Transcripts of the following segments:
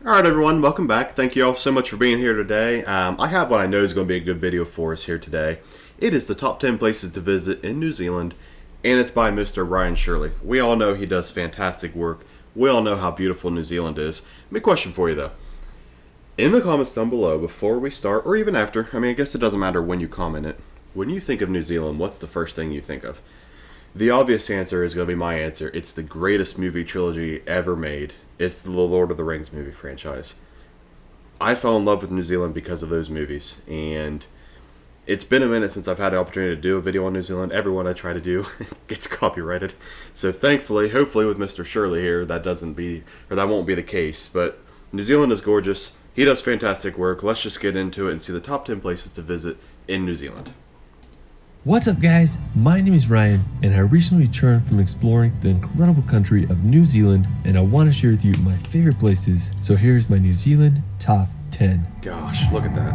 Alright everyone, welcome back. Thank you all so much for being here today. I have what I know is going to be a good video for us here today. It is the top 10 places to visit in New Zealand, and it's by Mr. Ryan Shirley. We all know he does fantastic work. We all know how beautiful New Zealand is. My question for you though. In the comments down below, before we start, or even after, I guess it doesn't matter when you comment it, when you think of New Zealand, what's the first thing you think of? The obvious answer is going to be my answer. It's the greatest movie trilogy ever made. It's the Lord of the Rings movie franchise. I fell in love with New Zealand because of those movies, and it's been a minute since I've had the opportunity to do a video on New Zealand. Every one I try to do gets copyrighted. So thankfully, hopefully with Mr. Shirley here, that won't be the case. But New Zealand is gorgeous. He does fantastic work. Let's just get into it and see the top 10 places to visit in New Zealand. What's up guys, my name is Ryan and I recently returned from exploring the incredible country of New Zealand, and I want to share with you my favorite places. So here's my New Zealand top 10. Gosh, look at that.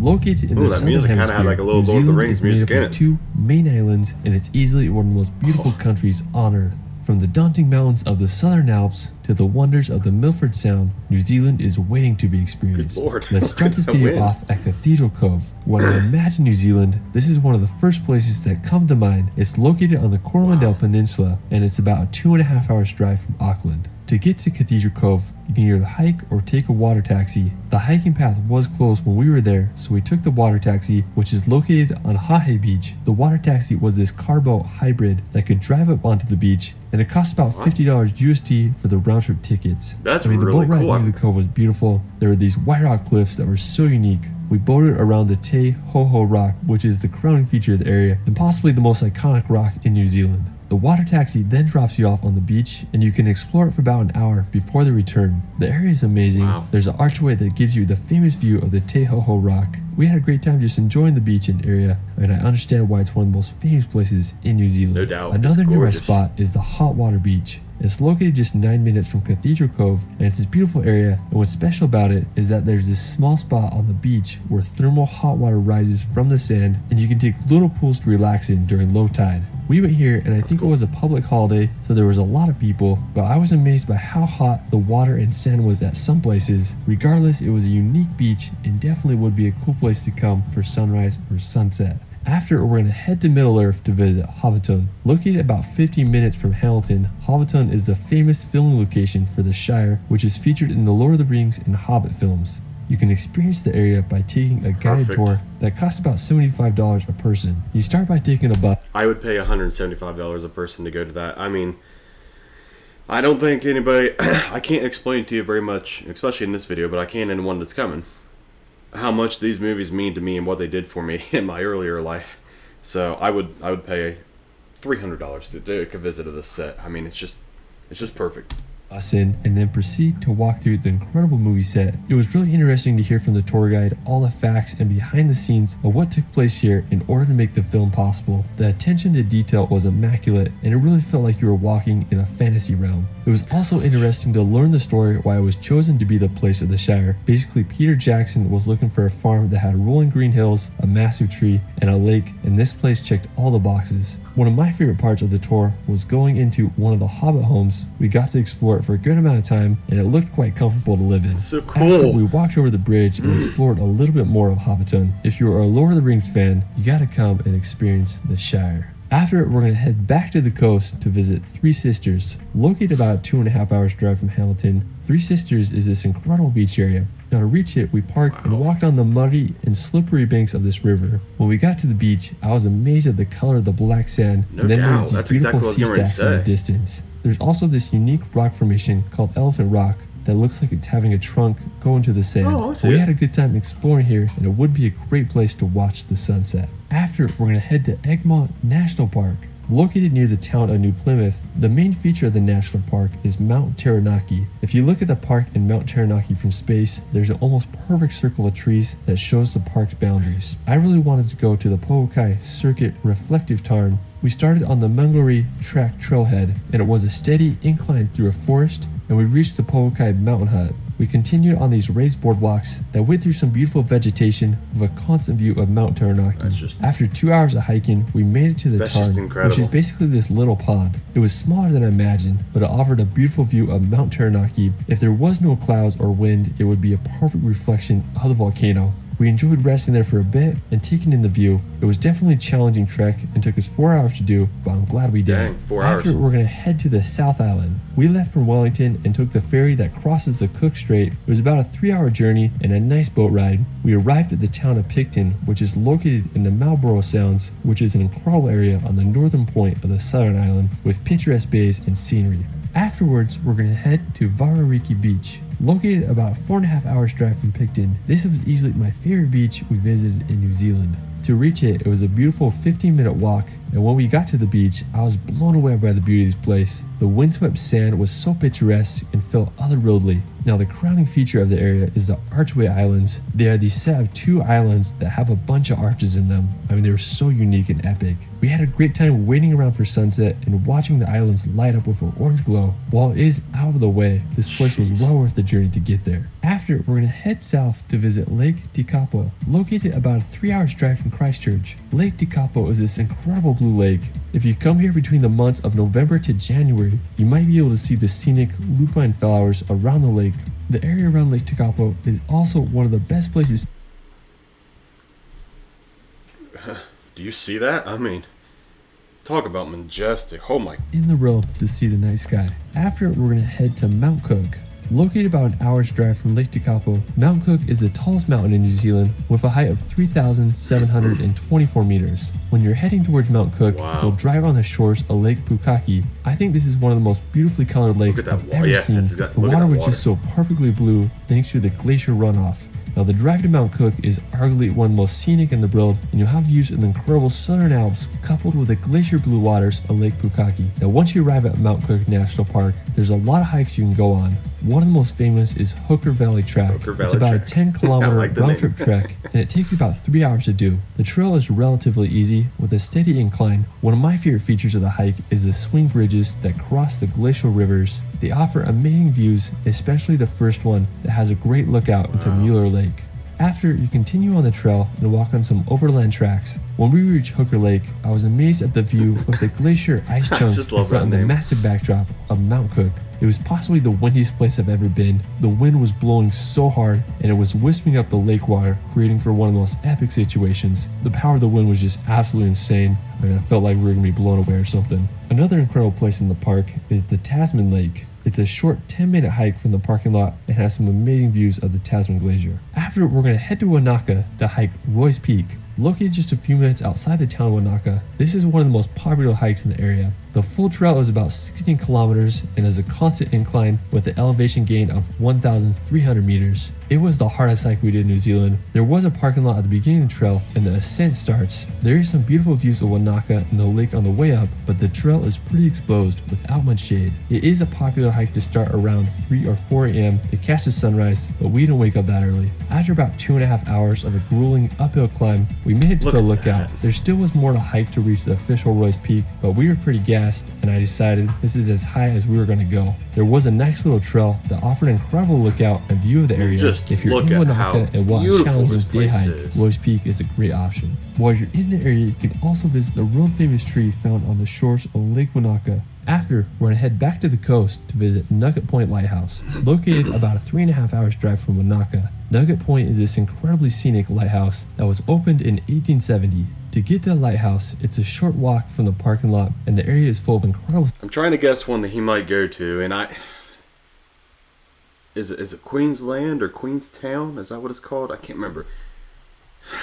Located in the that southern music kinda hemisphere, had like a little New Lord of the Zealand Rings is made music up in of it. two main islands, and it's easily one of the most beautiful countries on earth. From the daunting mountains of the Southern Alps to the wonders of the Milford Sound, New Zealand is waiting to be experienced. Good Lord. Let's start this video off at Cathedral Cove. When I imagine New Zealand, this is one of the first places that come to mind. It's located on the Coromandel Peninsula, and it's about a 2.5 hours drive from Auckland. To get to Cathedral Cove, you can either hike or take a water taxi. The hiking path was closed when we were there, so we took the water taxi, which is located on Hahe Beach. The water taxi was this carboat hybrid that could drive up onto the beach, and it cost about $50 USD for the round trip tickets. That's the really boat ride cool. near the cove was beautiful. There were these white rock cliffs that were so unique. We boated around the Te Hoho Rock, which is the crowning feature of the area and possibly the most iconic rock in New Zealand. The water taxi then drops you off on the beach, and you can explore it for about an hour before the return. The area is amazing. Wow. There's an archway that gives you the famous view of the Te Hoho Rock. We had a great time just enjoying the beach and area, and I understand why it's one of the most famous places in New Zealand. No doubt. Another It's nearest gorgeous. spot is the Hot Water Beach. It's located just 9 minutes from Cathedral Cove, and it's this beautiful area, and what's special about it is that there's this small spot on the beach where thermal hot water rises from the sand, and you can take little pools to relax in during low tide. We went here, and I think it was a public holiday, so there was a lot of people, but I was amazed by how hot the water and sand was at some places. Regardless, it was a unique beach and definitely would be a cool place to come for sunrise or sunset. After, we're going to head to Middle Earth to visit Hobbiton. Located about 15 minutes from Hamilton, Hobbiton is the famous filming location for the Shire, which is featured in the Lord of the Rings and Hobbit films. You can experience the area by taking a guided Perfect. tour that costs about $75 a person. You start by taking a bus. I would pay $175 a person to go to that. I don't think anybody, I can't explain to you very much, especially in this video, but I can in one that's coming, how much these movies mean to me and what they did for me in my earlier life. So I would pay $300 to do a visit of this set. It's just perfect. In and then proceed to walk through the incredible movie set. It was really interesting to hear from the tour guide all the facts and behind the scenes of what took place here in order to make the film possible. The attention to detail was immaculate, and it really felt like you were walking in a fantasy realm. It was also interesting to learn the story why it was chosen to be the place of the Shire. Basically, Peter Jackson was looking for a farm that had rolling green hills, a massive tree, and a lake, and this place checked all the boxes. One of my favorite parts of the tour was going into one of the Hobbit homes. We got to explore it for a good amount of time, and it looked quite comfortable to live in. It's so After, cool. we walked over the bridge and explored a little bit more of Hobbiton. If you are a Lord of the Rings fan, you gotta come and experience the Shire. After it, we're going to head back to the coast to visit Three Sisters. Located about a 2.5 hours drive from Hamilton, Three Sisters is this incredible beach area. Now to reach it, we parked and walked on the muddy and slippery banks of this river. When we got to the beach, I was amazed at the color of the black sand, No and then doubt. there was these That's beautiful exactly what I was sea getting ready to stacks in the say. distance. There's also this unique rock formation called Elephant Rock that looks like it's having a trunk go into the sand. Oh, I see We it. had a good time exploring here, and it would be a great place to watch the sunset. After, we're going to head to Egmont National Park. Located near the town of New Plymouth, the main feature of the national park is Mount Taranaki. If you look at the park and Mount Taranaki from space, there's an almost perfect circle of trees that shows the park's boundaries. I really wanted to go to the Pohukai Circuit Reflective Tarn, We started on the Mangori Track trailhead, and it was a steady incline through a forest, and we reached the Pohokai mountain hut. We continued on these raised boardwalks that went through some beautiful vegetation with a constant view of Mount Taranaki. After 2 hours of hiking, we made it to the tarn, which is basically this little pond. It was smaller than I imagined, but it offered a beautiful view of Mount Taranaki. If there was no clouds or wind, it would be a perfect reflection of the volcano. We enjoyed resting there for a bit and taking in the view. It was definitely a challenging trek and took us 4 hours to do, but I'm glad we did. Dang, 4 hours. After we're going to head to the South Island. We left from Wellington and took the ferry that crosses the Cook Strait. It was about a 3-hour journey and a nice boat ride. We arrived at the town of Picton, which is located in the Marlborough Sounds, which is an incredible area on the northern point of the southern island with picturesque bays and scenery. Afterwards, we're going to head to Varariki Beach. Located about 4.5 hours drive from Picton, this was easily my favorite beach we visited in New Zealand. To reach it, it was a beautiful 15-minute walk, and when we got to the beach, I was blown away by the beauty of this place. The windswept sand was so picturesque and felt otherworldly. Now, the crowning feature of the area is the Archway Islands. They are the set of 2 islands that have a bunch of arches in them. I mean, they were so unique and epic. We had a great time waiting around for sunset and watching the islands light up with an orange glow. While it is out of the way, this place was well worth the journey to get there. After, we're going to head south to visit Lake Tekapo, located about a 3 hours drive from Christchurch. Lake Tekapo is this incredible blue lake. If you come here between the months of November to January, you might be able to see the scenic lupine flowers around the lake. The area around Lake Tekapo is also one of the best places. Do you see that? I mean, talk about majestic. Oh my. In the world to see the night sky. After, we're going to head to Mount Cook. Located about an hour's drive from Lake Tekapo, Mount Cook is the tallest mountain in New Zealand with a height of 3,724 meters. When you're heading towards Mount Cook, you'll drive on the shores of Lake Pukaki. I think this is one of the most beautifully colored lakes I've ever seen. The water was just so perfectly blue thanks to the glacier runoff. Now, the drive to Mount Cook is arguably one of the most scenic in the world, and you'll have views of the incredible Southern Alps coupled with the glacier blue waters of Lake Pukaki. Now, once you arrive at Mount Cook National Park, there's a lot of hikes you can go on. One of the most famous is Hooker Valley Track. It's about a 10-kilometer round-trip trek, and it takes about 3 hours to do. The trail is relatively easy with a steady incline. One of my favorite features of the hike is the swing bridges that cross the glacial rivers. They offer amazing views, especially the first one that has a great lookout into Mueller Lake. After, you continue on the trail and walk on some overland tracks. When we reached Hooker Lake, I was amazed at the view of the glacier ice chunks in front of the massive backdrop of Mount Cook. It was possibly the windiest place I've ever been. The wind was blowing so hard and it was wisping up the lake water, creating for one of the most epic situations. The power of the wind was just absolutely insane. I mean, I felt like we were going to be blown away or something. Another incredible place in the park is the Tasman Lake. It's a short 10-minute hike from the parking lot and has some amazing views of the Tasman Glacier. After, we're going to head to Wanaka to hike Roy's Peak. Located just a few minutes outside the town of Wanaka, this is one of the most popular hikes in the area. The full trail is about 16 kilometers and is a constant incline with an elevation gain of 1,300 meters. It was the hardest hike we did in New Zealand. There was a parking lot at the beginning of the trail and the ascent starts. There is some beautiful views of Wanaka and the lake on the way up, but the trail is pretty exposed without much shade. It is a popular hike to start around 3 or 4 a.m. to catch the sunrise, but we didn't wake up that early. After about 2.5 hours of a grueling uphill climb, we made it to the lookout. There still was more to hike to reach the official Roy's Peak, but we were pretty gassed and I decided this is as high as we were going to go. There was a nice little trail that offered an incredible lookout and view of the area. If you're in Wanaka and want a challenging day hike, Roy's Peak is a great option. While you're in the area, you can also visit the world famous tree found on the shores of Lake Wanaka. After, we're going to head back to the coast to visit Nugget Point Lighthouse. Located about a 3.5 hours drive from Wanaka, Nugget Point is this incredibly scenic lighthouse that was opened in 1870. To get to the lighthouse, it's a short walk from the parking lot, and the area is full of incredible... I'm trying to guess one that he might go to, and Is it Queensland or Queenstown? Is that what it's called? I can't remember.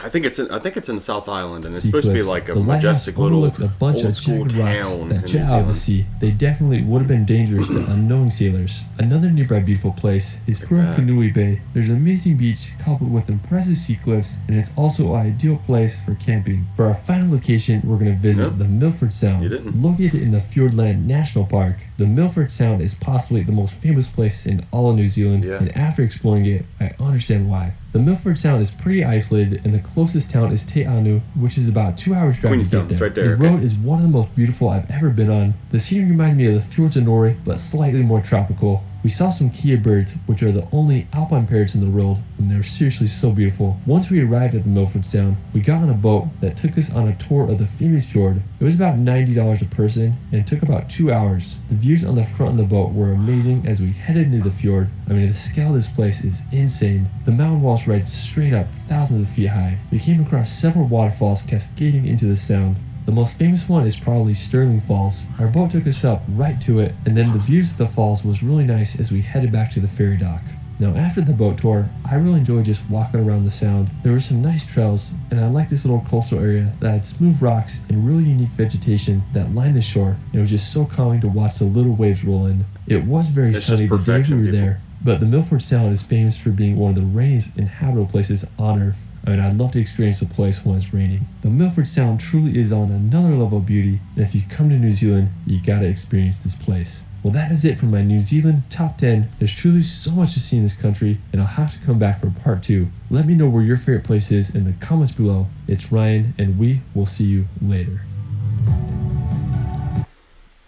I think it's in the South Island, and it's supposed to be like a majestic little old school town that jet out of the sea. They definitely would have been dangerous to unknowing sailors. Another nearby beautiful place is Puakanui Bay. There's an amazing beach coupled with impressive sea cliffs, and it's also an ideal place for camping. For our final location, we're going to visit the Milford Sound. Located in the Fiordland National Park, the Milford Sound is possibly the most famous place in all of New Zealand, and after exploring it, I understand why. The Milford Sound is pretty isolated, and the closest town is Te Anau, which is about 2 hours drive Queenstown, to get there. it's right there, The okay. road is one of the most beautiful I've ever been on. The scenery reminded me of the fjords of Norway, but slightly more tropical. We saw some Kia birds, which are the only alpine parrots in the world, and they're seriously so beautiful. Once we arrived at the Milford Sound, we got on a boat that took us on a tour of the famous fjord. It was about $90 a person, and it took about 2 hours. The views on the front of the boat were amazing as we headed into the fjord. I mean, the scale of this place is insane. The mountain walls rise straight up thousands of feet high. We came across several waterfalls cascading into the sound. The most famous one is probably Sterling Falls. Our boat took us up right to it, and then the views of the falls was really nice as we headed back to the ferry dock. Now after the boat tour, I really enjoyed just walking around the sound. There were some nice trails, and I liked this little coastal area that had smooth rocks and really unique vegetation that lined the shore. It was just so calming to watch the little waves roll in. It was very It's sunny just the day we perfection, were people. there, but the Milford Sound is famous for being one of the rainiest inhabitable places on Earth. I mean, I'd love to experience a place when it's raining. The Milford Sound truly is on another level of beauty, and if you come to New Zealand, you gotta experience this place. Well, that is it for my New Zealand top 10. There's truly so much to see in this country, and I'll have to come back for part 2. Let me know where your favorite place is in the comments below. It's Ryan, and we will see you later.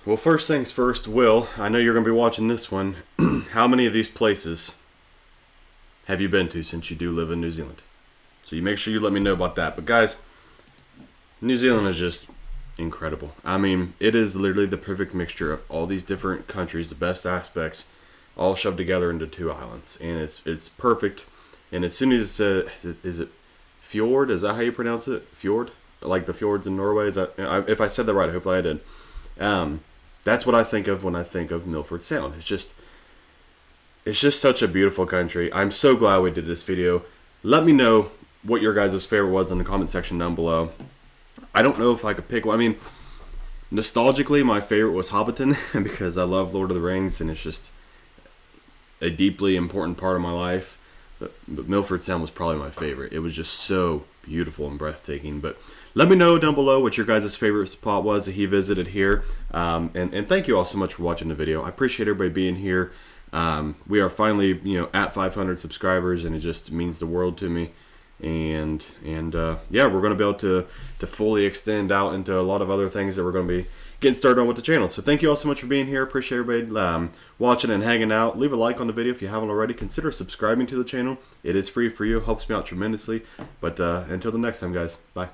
Well, first things first, Will, I know you're going to be watching this one. How many of these places have you been to since you do live in New Zealand? So you make sure you let me know about that. But guys, New Zealand is just incredible. I mean, it is literally the perfect mixture of all these different countries, the best aspects, all shoved together into 2 islands. And it's perfect. And as soon as is it fjord? Is that how you pronounce it? Fjord? Like the fjords in Norway? Is that, if I said that right, hopefully I did. That's what I think of when I think of Milford Sound. It's just such a beautiful country. I'm so glad we did this video. Let me know what your guys' favorite was in the comment section down below. I don't know if I could pick one. I mean, nostalgically, my favorite was Hobbiton because I love Lord of the Rings and it's just a deeply important part of my life. But Milford Sound was probably my favorite. It was just so beautiful and breathtaking. But let me know down below what your guys' favorite spot was that he visited here. And thank you all so much for watching the video. I appreciate everybody being here. We are finally, at 500 subscribers, and it just means the world to me. And yeah, we're going to be able to fully extend out into a lot of other things that we're going to be getting started on with the channel. So thank you all so much for being here. Appreciate everybody watching and hanging out. Leave a like on the video if you haven't already. Consider subscribing to the channel. It is free for you. Helps me out tremendously. But until the next time, guys. Bye.